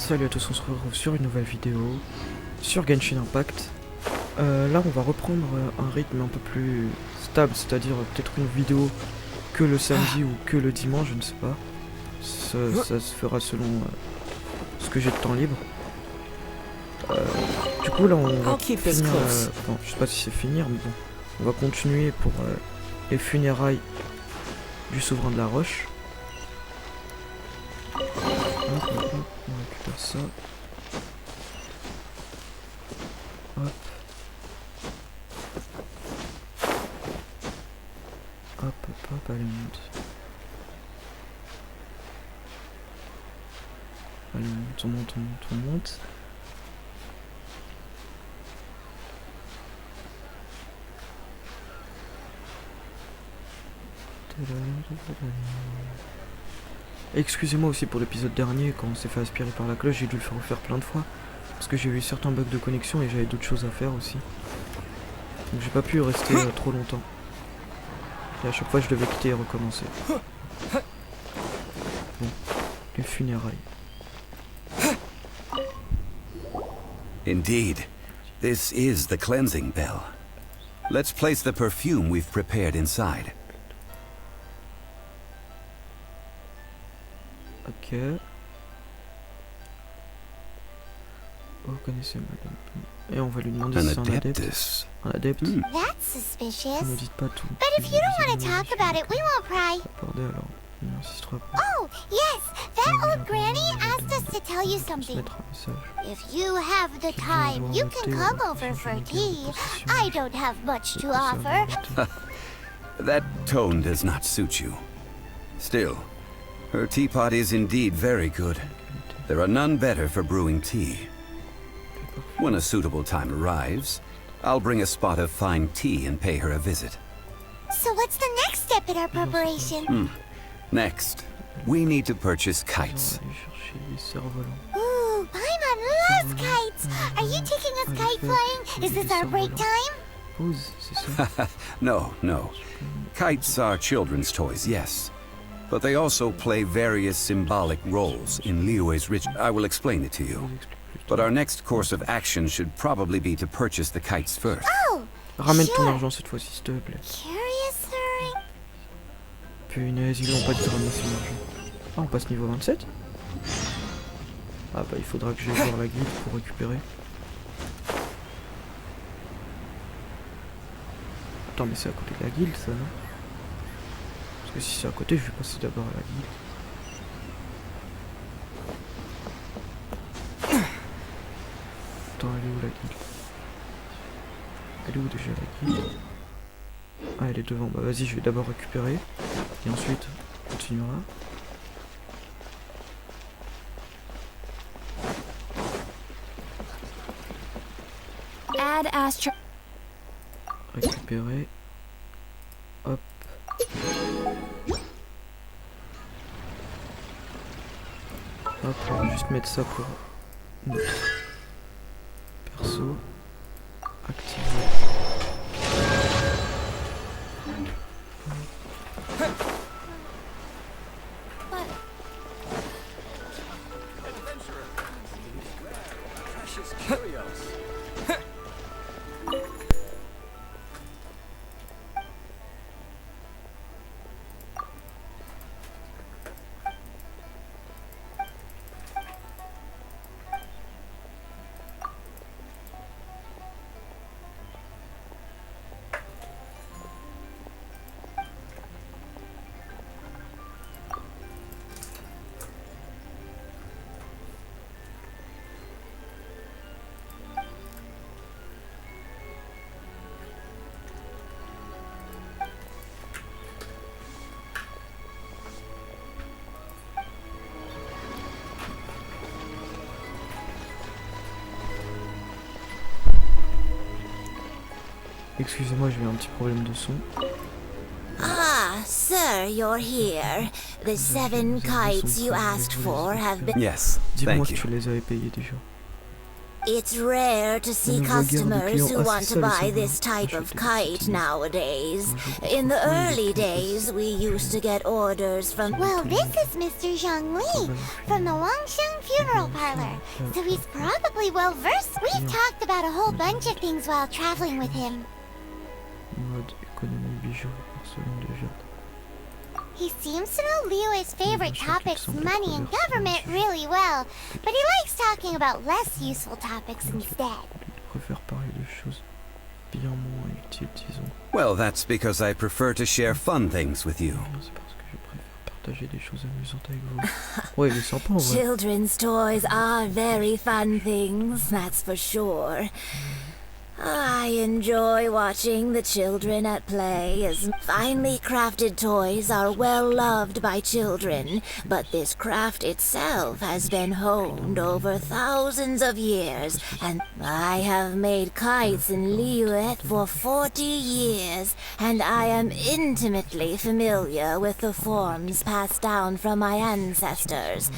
Salut à tous, on se retrouve sur une nouvelle vidéo sur Genshin Impact. Là on va reprendre un rythme un peu plus stable, c'est-à-dire peut-être une vidéo que le samedi ou que le dimanche, je ne sais pas. Ça se fera selon ce que j'ai de temps libre. Du coup là on va finir, bon, je sais pas si c'est finir, mais bon, on va continuer pour les funérailles du souverain de la roche. On récupère ça. Hop. Hop, allez, monte. Allez, on monte. Excusez-moi aussi pour l'épisode dernier, quand on s'est fait aspirer par la cloche, j'ai dû le faire refaire plein de fois. Parce que j'ai eu certains bugs de connexion et j'avais d'autres choses à faire aussi. Donc j'ai pas pu rester trop longtemps. Et à chaque fois je devais quitter et recommencer. Bon, les funérailles. Indeed, this is the cleansing bell. Let's place the perfume we've prepared inside. Ok. Vous connaissez madame. Et on va lui demander si c'est un adepte. Un adepte. That's suspicious. Ne dites pas tout. But if you don't want to talk about it, we won't pry. Attendez alors. On insistera pas. Oh, yes, that old granny asked us to tell you something. Mettre un message. If you have the time, you can come over for tea. I don't have much to offer. That tone does not suit you. Still, her teapot is indeed very good. There are none better for brewing tea. When a suitable time arrives, I'll bring a spot of fine tea and pay her a visit. So what's the next step in our preparation? Next, we need to purchase kites. Ooh, Paimon loves kites. Are you taking us kite flying? Is this our break time? Pause, c'est ça. No. Kites are children's toys, yes. But they also play various symbolic roles in Liyue's ritual. I will explain it to you. But our next course of action should probably be to purchase the kites first. Oh, Ramène ton sure. argent cette fois-ci, s'il te plaît. Curious, sir. Punaise, ils l'ont pas dit de ramener son argent. Ah, on passe niveau 27. Ah bah il faudra que j'aille voir la guilde pour récupérer. Attends, mais c'est à côté de la guilde ça, non? Parce que si c'est à côté, je vais passer d'abord à la guilde. Attends, elle est où la guilde? Elle est où déjà la guilde? Ah, elle est devant. Bah vas-y, je vais d'abord récupérer. Et ensuite, on continuera. Add Astro. Récupérer. Hop. Hop, on va juste mettre ça pour notre perso. Activer. Excusez-moi, j'ai eu un petit problème de son. Ah, sir, you're here. The 7 kites you asked for have been... Yes, Dis-moi thank que tu you. les avais payés déjà. It's rare to see customers who want to buy this type of kite nowadays. In the early days, we used to get orders from... Well, this is Mr. Zhongli from the Wangsheng Funeral Parlor, so he's probably well-versed. We've talked about a whole bunch of things while traveling with him. Mode économie bijoux, porcelaine de jade. He seems to know Liyue's favorite topics, money and government, really well, but he likes talking about less useful topics instead. Je préfère parler de choses bien moins utiles, disons. Well, that's because I prefer to share fun things with you. C'est parce que je préfère partager des choses amusantes avec vous. Ouais, il est sympa en vrai. Children's toys are very fun things, that's for sure. I enjoy watching the children at play, as finely crafted toys are well loved by children, but this craft itself has been honed over thousands of years, and I have made kites in Liyue for 40 years, and I am intimately familiar with the forms passed down from my ancestors.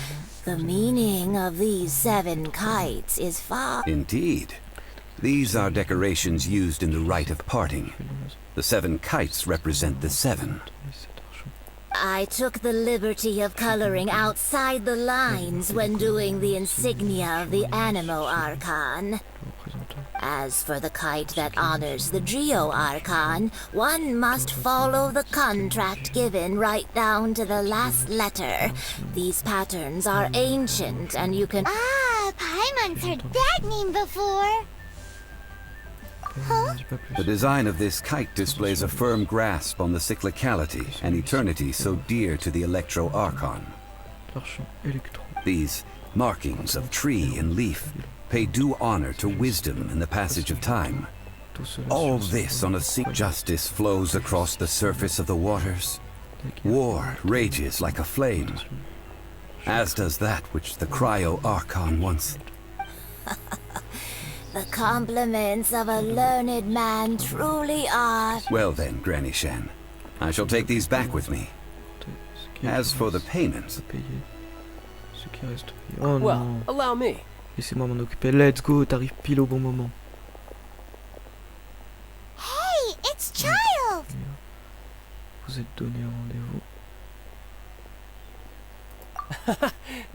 The meaning of these 7 kites is far... Indeed. These are decorations used in the rite of parting. The 7 kites represent the 7. I took the liberty of coloring outside the lines when doing the insignia of the Animo Archon. As for the kite that honors the Geo Archon, one must follow the contract given right down to the last letter. These patterns are ancient and you can... Ah, Paimon's heard that name before. Huh? The design of this kite displays a firm grasp on the cyclicality and eternity so dear to the Electro Archon. These markings of tree and leaf pay due honor to wisdom and the passage of time. All this on a sea. Justice flows across the surface of the waters. War rages like a flame, as does that which the Cryo Archon once... The compliments of a learned man truly are... Well then, Granny Shan, I shall take these back with me. As for the payment... Oh well, non. allow me. Laissez-moi m'en occuper. Let's go, t'arrives pile au bon moment. Hey, it's Child! Vous êtes donné un rendez-vous.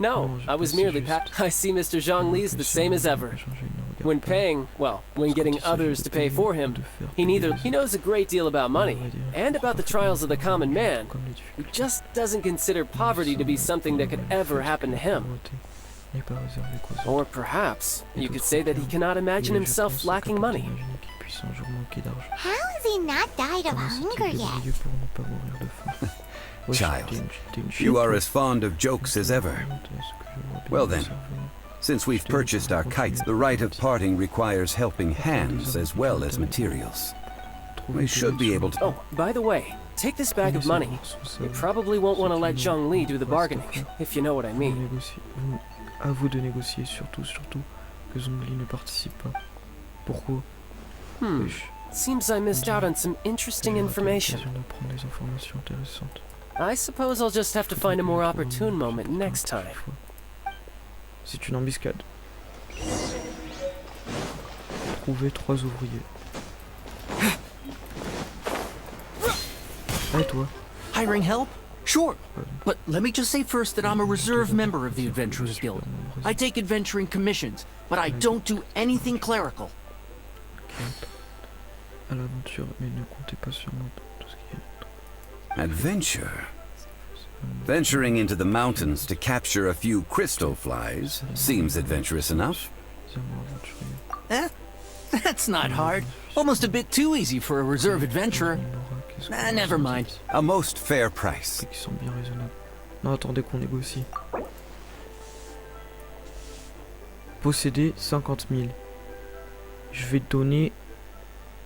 No, I was merely I see Mr. Zhongli's the same as ever. When paying, well, when getting others to pay for him, he knows a great deal about money, and about the trials of the common man, who just doesn't consider poverty to be something that could ever happen to him. Or perhaps, you could say that he cannot imagine himself lacking money. How has he not died of hunger yet? Child, you are as fond of jokes as ever. Well then, since we've purchased our kites, the rite of parting requires helping hands as well as materials. We should be able to... Oh, by the way, take this bag of money. You probably won't want to let Zhongli do the bargaining, if you know what I mean. À vous de négocier, surtout que Zhongli ne participe pas. Pourquoi? Seems I missed out on some interesting information. I suppose I'll just have to find a more opportune moment next time. C'est une embuscade. Trouver 3 ouvriers. Et toi? Hiring help? Sure. But let me just say first that I'm a reserve member of the Adventurers Guild. I take adventuring commissions, but I don't do anything clerical. À l'aventure, mais ne comptez pas sur moi pour tout ce qui est. Adventure? Venturing into the mountains to capture a few crystal flies seems adventurous enough. That's not hard. Almost a bit too easy for a reserve adventurer. Never mind. A most fair price. Qui sont bien raisonnables. Non, attendez qu'on négocie. Posséder 50 000. Je vais te donner...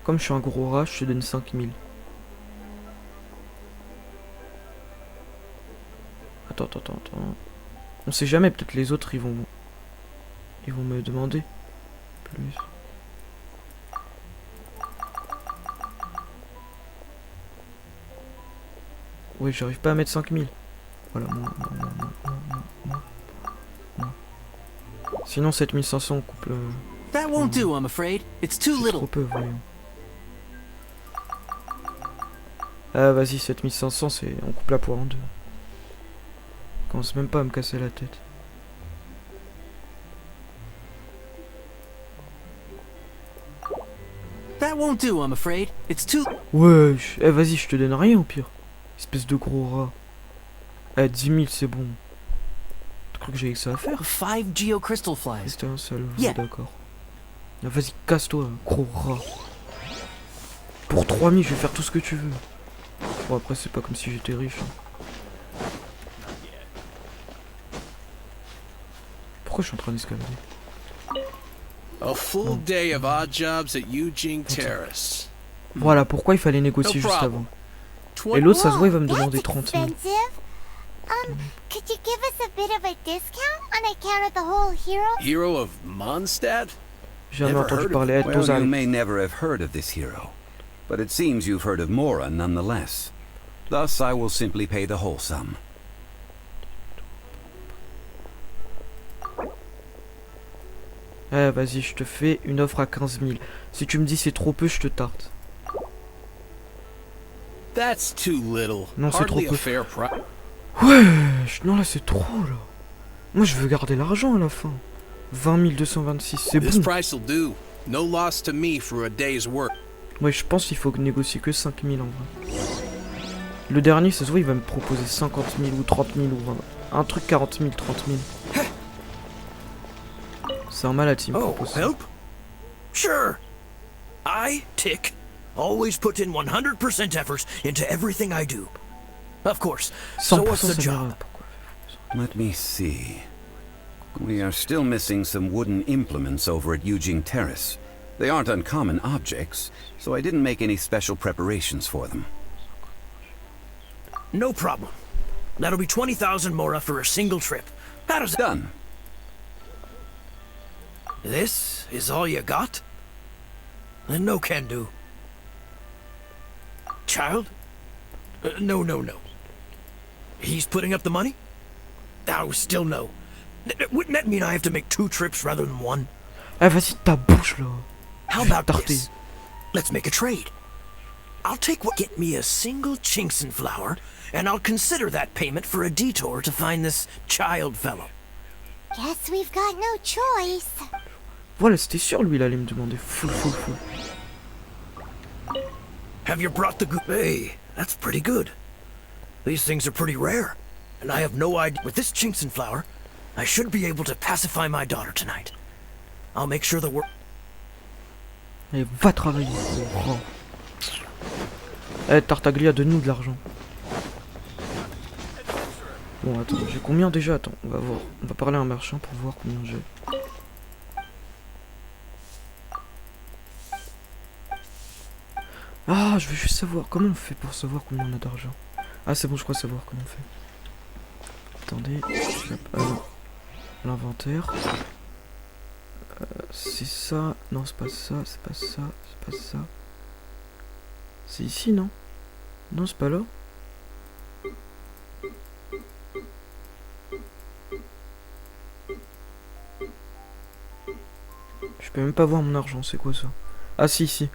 Comme je suis un gros rat, je te donne 5 000. Attends. On sait jamais, peut-être les autres ils vont me demander plus. Oui, j'arrive pas à mettre 5000. Voilà, non. Sinon 7500 on coupe le... That won't do, I'm afraid. It's too C'est little. trop peu, voyons. Ah, vas-y, 7500, c'est... On coupe la poire en deux. Commence même pas à me casser la tête. That won't do, I'm afraid. It's too... Wesh, eh vas-y, je te donne rien au pire. Espèce de gros rat. Eh, 10 000, c'est bon. Tu crois que j'ai que ça à faire? 5 geocrystal flies. C'était un seul, Yeah. d'accord. Ah, vas-y, casse-toi, gros rat. Pour 3000, je vais faire tout ce que tu veux. Bon, après, c'est pas comme si j'étais riche. Hein. Pourquoi je suis en train d'escalader? A full day of odd jobs at Eugene Terrace. Voilà, pourquoi il fallait négocier juste avant. Et l'autre, ça se voit, il va me demander 30 000. Could you give us a bit of a discount on account of the whole hero? Hero of Mondstadt? J'ai jamais Never entendu heard of parler. Well, Tosal. you may never have heard of this hero, but it seems you've heard of Mora nonetheless. Thus, I will simply pay the whole sum. Eh, vas-y, je te fais une offre à 15 000. Si tu me dis c'est trop peu, je te tarte. That's too little. Non, c'est trop Hardly a peu. fair price. Wesh, non, là, c'est trop, là. Moi, je veux garder l'argent à la fin. 20 226, c'est This bon. price will do. No loss to me for a day's work. Ouais, je pense qu'il faut négocier que 5 000 en vrai. Le dernier, ça se voit, il va me proposer 50 000 ou 30 000 ou 20. Un truc 40 000, 30 000. C'est un malade, il me Oh, propose ça. help? Sure. I, Tick, always put in 100% effort into everything I do. Of course. So 100%, what's the ça job? m'ira. Pourquoi? Let me see. We are still missing some wooden implements over at Eugene Terrace. They aren't uncommon objects, so I didn't make any special preparations for them. No problem. That'll be 20,000 mora for a single trip. How does that? Done. This is all you got? Then no can do. Child? No. He's putting up the money? Oh, still no. Wouldn't that mean I have to make 2 trips rather than 1? Eh, vas-y, ta bouche, là. How Je vais about tarter. this? Let's make a trade. I'll take what... Get me a single Chinxin flower, and I'll consider that payment for a detour to find this child fellow. Guess we've got no choice. Voilà, c'était sûr, lui, il allait me demander full. Have you brought the Hey, that's pretty good. These things are pretty rare, and I have no idea. With this Chinxin flower, I should be able to pacify my daughter tonight. I'll make sure the work... Allez, va travailler, gros rat. Eh, Tartaglia, donne-nous de l'argent. Bon, attends, j'ai combien déjà? Attends, on va voir. On va parler à un marchand pour voir combien j'ai. Ah, je veux juste savoir. Comment on fait pour savoir combien on a d'argent? Ah, c'est bon, je crois savoir comment on fait. Attendez. L'inventaire. C'est ça. Non, c'est pas ça. C'est pas ça. C'est pas ça. C'est ici, non? Non, c'est pas là. Je peux même pas voir mon argent, c'est quoi ça? Ah si, ici.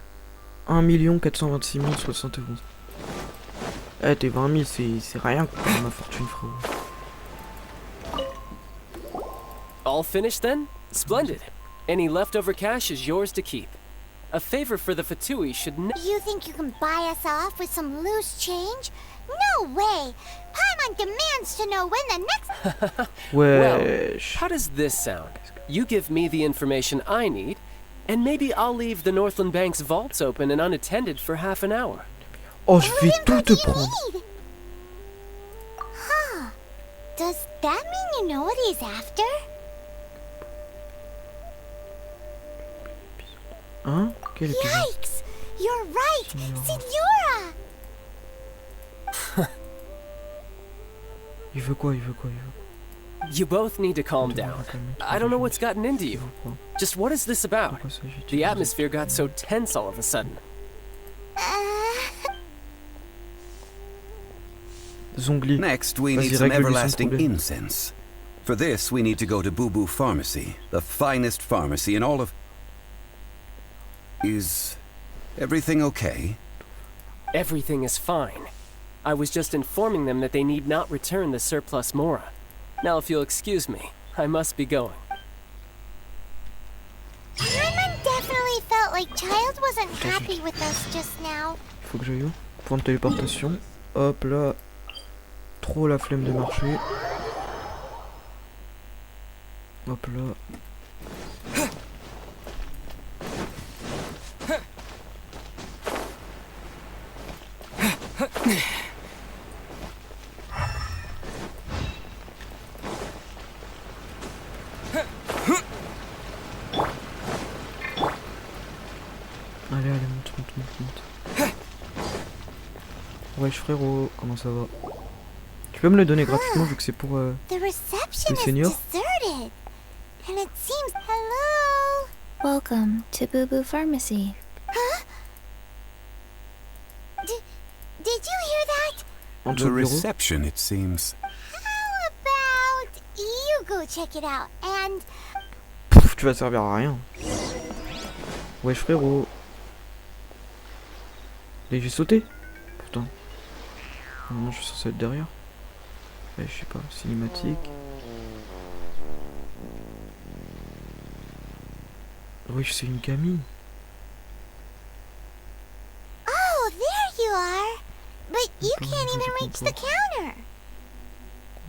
1 426 071. Eh, tes 20 000, c'est rien pour ma fortune, frérot. All finished then? Splendid. Any leftover cash is yours to keep. A favor for the Fatui should You think you can buy us off with some loose change? No way! Paimon demands to know when the next... Wesh. How does this sound? You give me the information I need, and maybe I'll leave the Northland Bank's vaults open and unattended for half an hour. Oh, je vais What tout do te you prendre. need? Huh. Does that mean you know what he's after? Hein? Quel épisode? Yikes! You're right! Signora! Il veut quoi? Il veut quoi? You both need to calm down. I don't know what's gotten into you. Just what is this about? The atmosphere got so tense all of a sudden. Zongli. Next, we Vas-y, need some règle-lui son everlasting problème. incense. For this, we need to go to Boo Boo Pharmacy, the finest pharmacy in all of... Is everything okay? Everything is fine. I was just informing them that they need not return the surplus Mora. Now if you'll excuse me, I must be going. Paimon definitely felt like Child wasn't happy with us just now. Faut que j'aille où? Point de téléportation. Hop là. Trop la flemme de marcher. Hop là. Allez, monte, monte, monte, monte. Wesh frérot, comment ça va? Tu peux me le donner gratuitement vu que c'est pour The reception les is seniors? deserted. And it seems... Hello? Welcome to Boo Boo Pharmacy. Huh? Did you hear that? Entre The le bureau. reception, it seems. How about you go check it out and... Pff, tu vas servir à rien. Wesh frérot. Et j'ai sauté. Putain. Normalement je suis censé être derrière. Ouais, je sais pas, cinématique. Wesh, c'est une gamine. Oh, there you are. But you can't even reach the counter.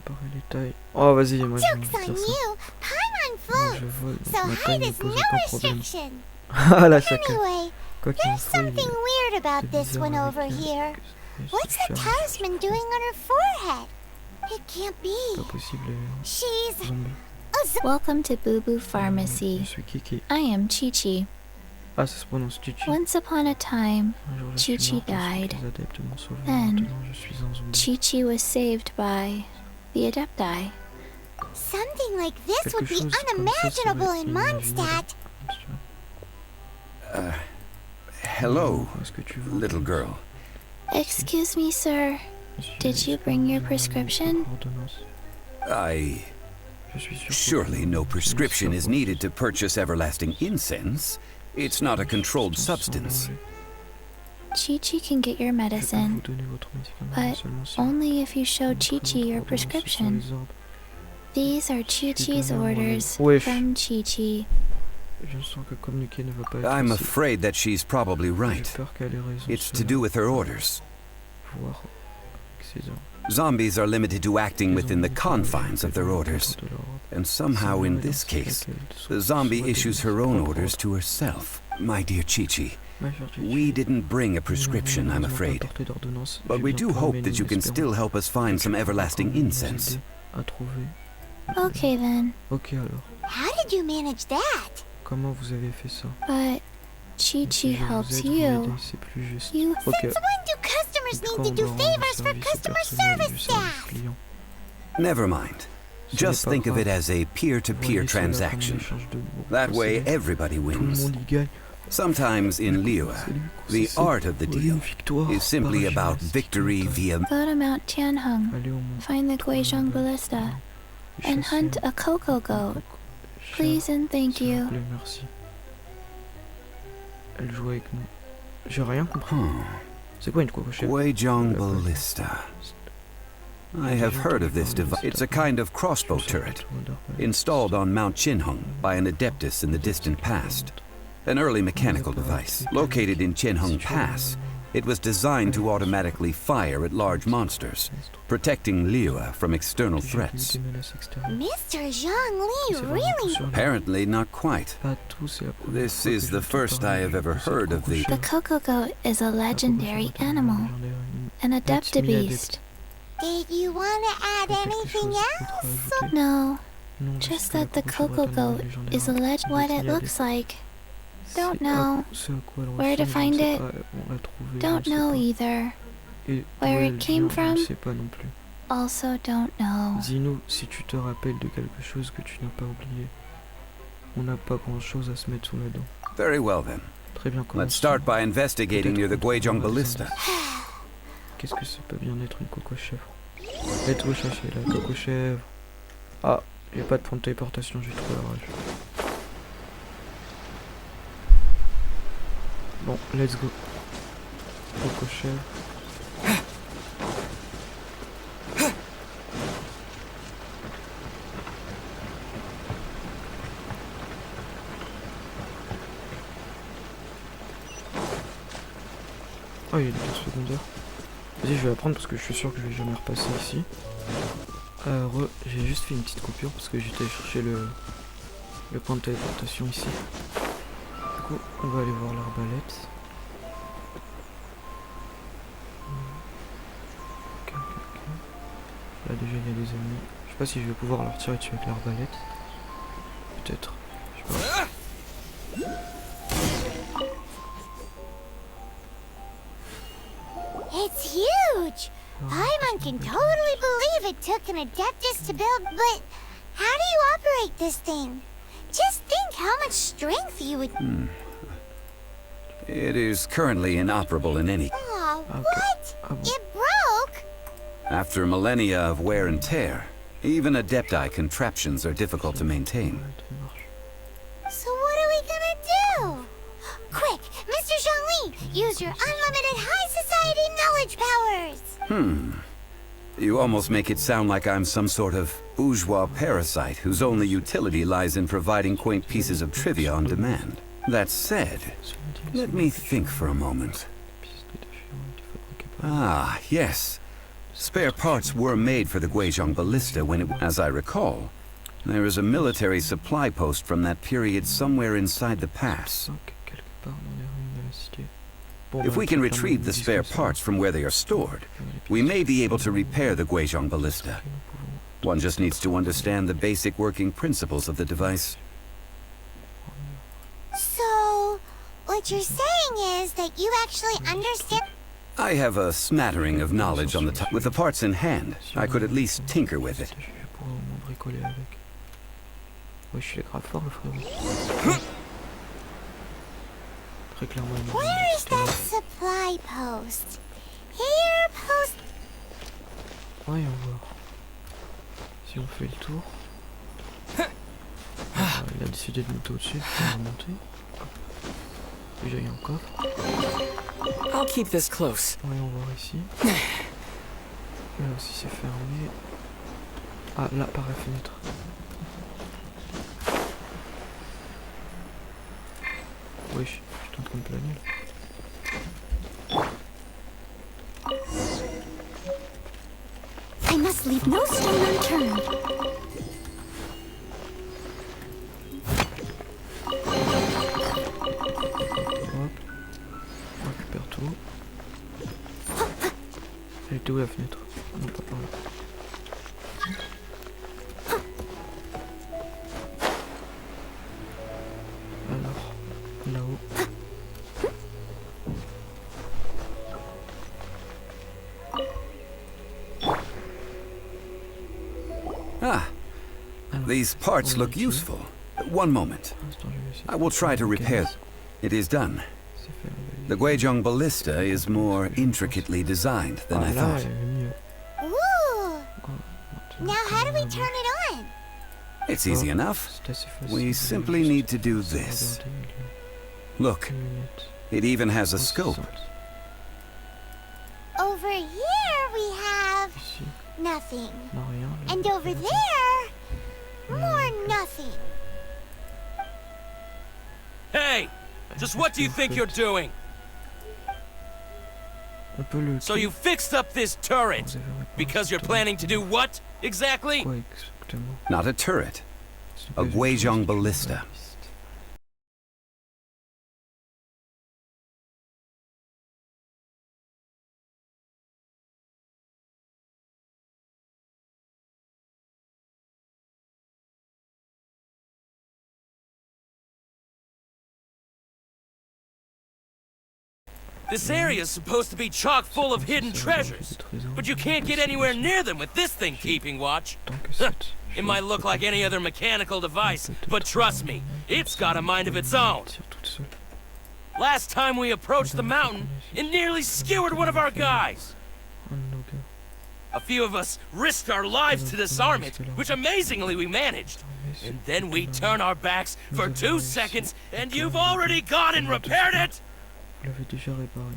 Comparer les tailles. Oh vas-y, moi je vais Joke's dire on ça. you. Paimon Moi flew. je vole, So donc ma taille height ne is pose no aucun problème. restriction. Ah la chacun. Anyway, Quoi qu'il en there's soit, il something weird about c'est this one bizarre over avec elle, here. que c'est What's the cher, talisman doing on her forehead? It can't c'est be. pas possible les She's zombies. a Welcome to Boo Boo Je Pharmacy. suis Kiki. I am Chi-Chi. Ah ça se prononce Chichi. Once upon a time, Un jour, je suis Chi-Chi morte lorsque died. les adeptes m'ont sauvé. Then, Maintenant je suis un zombie. Chi-Chi was saved by the Adepti. something like this would Quelque be chose comme ça serait unimaginable in inimaginable. Mondstadt. Hello, Est-ce que tu veux little girl. Excuse me, sir. Did you bring your prescription? I... Surely no prescription is needed to purchase everlasting incense. It's not a controlled substance. Chi-Chi can get your medicine, but only if you show Chi-Chi your prescription. These are Chi-Chi's orders from Chi-Chi. I'm afraid that she's probably right. It's to do with her orders. Zombies are limited to acting within the confines of their orders. And somehow in this case, the zombie issues her own orders to herself. My dear Chi-Chi, we didn't bring a prescription, I'm afraid. But we do hope that you can still help us find some everlasting incense. Okay then, Ok alors, How did you manage that? comment vous avez fait ça? but Chi-Chi Je vais vous helps aider, vous you. m'aider, c'est plus juste. You Ok. Since when do customers Quand need to on do va rendre favors for service au customer personnel du service service staff? client. Never mind. Ce Just n'est pas think of grave. it as a peer-to-peer Voyez cela comme un transaction. échange de mots. That way C'est bon. everybody Tout le wins. monde y gagne. Sometimes in Liyue, C'est lui, the c'est art of the oui, deal une victoire is simply par about gymnastique victory mentale. via... Go to Mount Tianheng, Allez au monde. find the Guizhong Ballista, and hunt a cocoa goat. Please and thank S'il vous you. plaît, merci. Elle joue avec nous. J'ai rien compris. C'est quoi une cocochette? Guizhong Ballista. I have heard of this device. It's a kind of crossbow turret, installed on Mount Qinheng by an adeptus in the distant past. An early mechanical device. Located in Qinheng Pass, it was designed to automatically fire at large monsters, protecting Liyue from external threats. Mr. Zhang Li really... Apparently not quite. This is the first I have ever heard of the... The cocoa goat is a legendary animal, an Adepti beast. Did you want to add anything else? No, just that the cocoa goat is a what it looks like. Don't know. Where to find it? Don't know either. Where it came from? Also don't know. Dis-nous si tu te rappelles de quelque chose que tu n'as pas oublié. On n'a pas grand chose à se mettre sous la dent. Very well then. Très bien, Let's start by investigating near the Guizhong Ballista. Qu'est-ce que ça peut bien être une coco-chèvre? Let's go chercher la coco-chèvre. Ah, j'ai pas de point de téléportation, j'ai trop la rage. Bon, let's go. Ricochet. Oh, il y a une carte secondaire. Vas-y, je vais la prendre parce que je suis sûr que je vais jamais repasser ici. J'ai juste fait une petite coupure parce que j'étais chercher le point de téléportation ici. Du coup, on va aller voir l'arbalète. Ok. Là déjà il y a des ennemis. Je sais pas si je vais pouvoir leur tirer dessus avec l'arbalète. Peut-être. Je sais pas. It's huge! Paimon can totally believe it took an Adeptus to build, but how do you operate this thing? Just think how much strength you would... It is currently inoperable in any... Oh, what? It broke? After millennia of wear and tear, even Adepti contraptions are difficult to maintain. So what are we gonna do? Quick, Mr. Zhongli, use your unlimited high society knowledge powers! You almost make it sound like I'm some sort of bourgeois parasite whose only utility lies in providing quaint pieces of trivia on demand. That said, let me think for a moment. Ah, yes. Spare parts were made for the Guizhong Ballista when it, as I recall. There is a military supply post from that period somewhere inside the pass. If we can retrieve the spare parts from where they are stored, we may be able to repair the Guizhong Ballista. One just needs to understand the basic working principles of the device. So, what you're saying is that you actually understand... I have a smattering of knowledge on the top. With the parts in hand, I could at least tinker with it. Where is that supply post? Here, post... Voyons voir. Si on fait le tour. Il a décidé de monter au-dessus, on va remonter. Déjà il y a un coffre. I'll keep this close. Voyons voir ici. Là aussi c'est fermé. Ah là par la fenêtre. Wesh, je suis en train de planer là. I must leave no stone unturned. Hop. On récupère tout. Elle était où la fenêtre? Non, pas par là. Alors, là-haut. Ah, these parts look useful. One moment. I will try to repair. It is done. The Guizhong Ballista is more intricately designed than I thought. Ooh! Now how do we turn it on? It's easy enough. We simply need to do this. Look, it even has a scope. Over here we have... nothing. And over there... more nothing. Hey! Just what do you think you're doing? So you fixed up this turret because you're planning to do what exactly? Not a turret. A Guizhong Ballista. This area's supposed to be chock full of hidden treasures, but you can't get anywhere near them with this thing keeping watch. It might look like any other mechanical device, but trust me, it's got a mind of its own. Last time we approached the mountain, it nearly skewered one of our guys. A few of us risked our lives to disarm it, which amazingly we managed. And then we turn our backs for 2 seconds, and you've already gone and repaired it? Vous l'avez déjà réparé.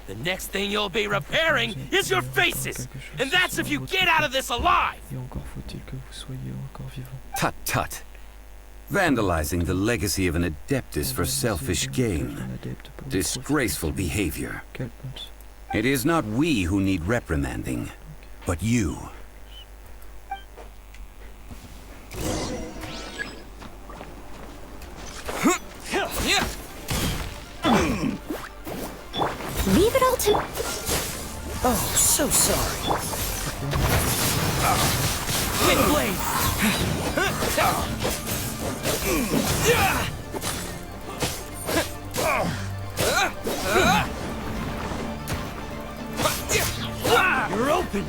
The next thing you'll be repairing is your faces! And that's if you get out of this alive! Et encore faut-il que vous soyez encore vivant. Tut tut. Vandalizing the legacy of an adeptus for selfish gain. Disgraceful behavior. Quelle honte. It is not we who need reprimanding, but you. Leave it all to... Oh, so sorry. Wind blade! You're open.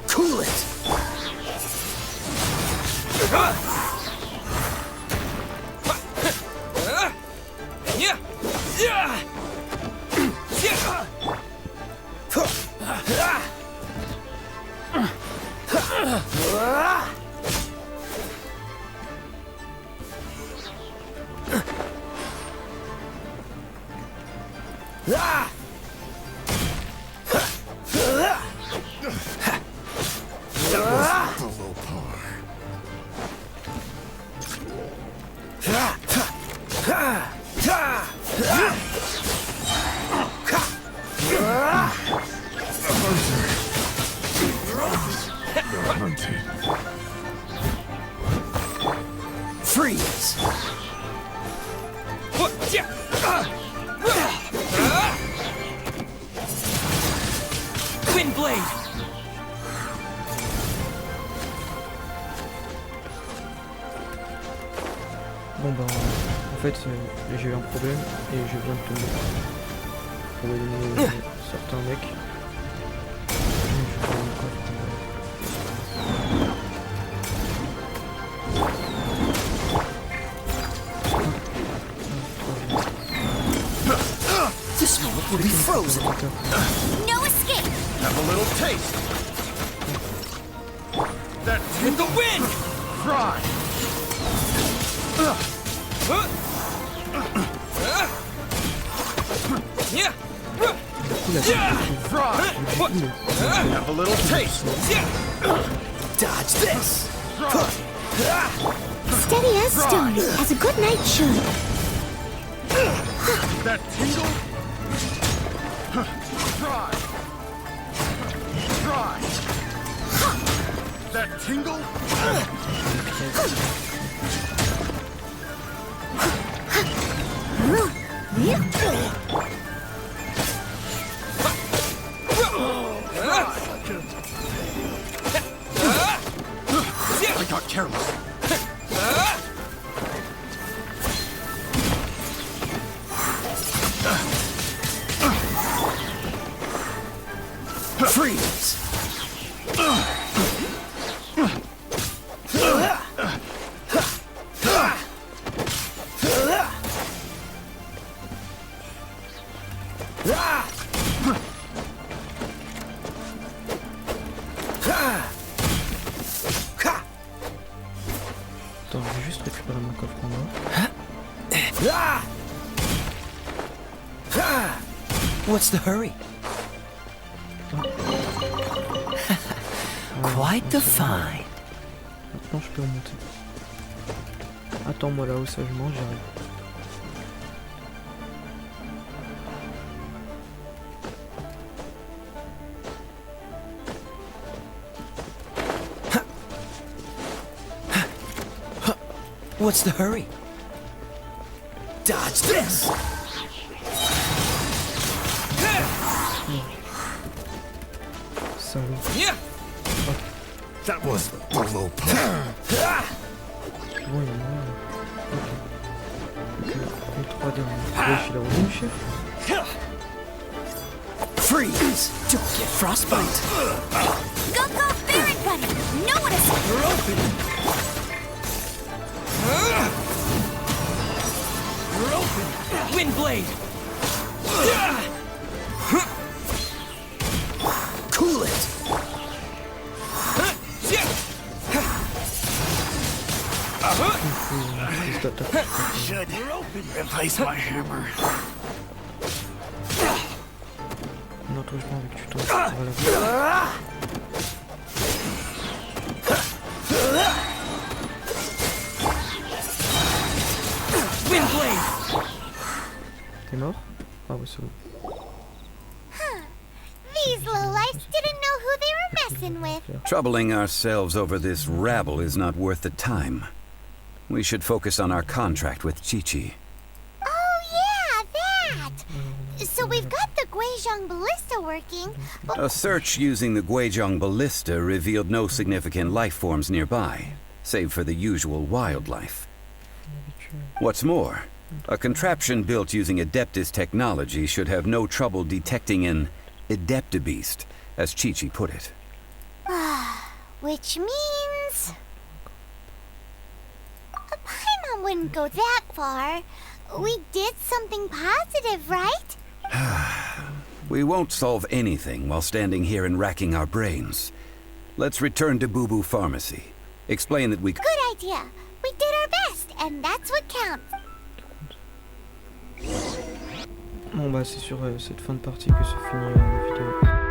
Cool it. Freeze! Wind blade! Bon bah en fait j'ai eu un problème et je viens de tomber. On va donner certains mecs. This moment will be frozen. No escape! Have a little taste. That With the wind! fry. Yeah! Fry. Have a little taste. Dodge this. Steady as stone, as a good knight should. That tingle. Fry. Fry. That tingle. I got careless. Freeze! Attends, je vais juste récupérer mon coffre en main. What's the hurry? Quite the find. Maintenant je peux remonter. Attends-moi là-haut sagement, j'arrive. What's the hurry? Dodge this! Salaud. Yeah! That was a low Bon, il y a moyen. Ok. Les trois derniers. Ouais, je suis là au chef. Freeze! Don't get frostbite. Go, go, Ferret Gunner! No one is... You're open! You're open! Windblade! Cool it! Should replace my hammer. Non, toi je prends avec tuto. Voilà. Windblade! T'es mort? Ah ouais, c'est bon. These lowlifes didn't know who they were messing with. Troubling ourselves over this rabble is not worth the time. We should focus on our contract with Chi-Chi. Oh, yeah, that! So we've got the Guizhong ballista working, but A search using the Guizhong ballista revealed no significant life forms nearby, save for the usual wildlife. What's more, a contraption built using Adeptus technology should have no trouble detecting an Adeptabeast, as Chi-Chi put it. which means... Paimon wouldn't go that far. We did something positive, right? We won't solve anything while standing here and racking our brains. Let's return to Boo Boo Pharmacy. Explain that we... Good idea. We did our best, and that's what counts. Bon bah c'est sur cette fin de partie que se finit la vidéo.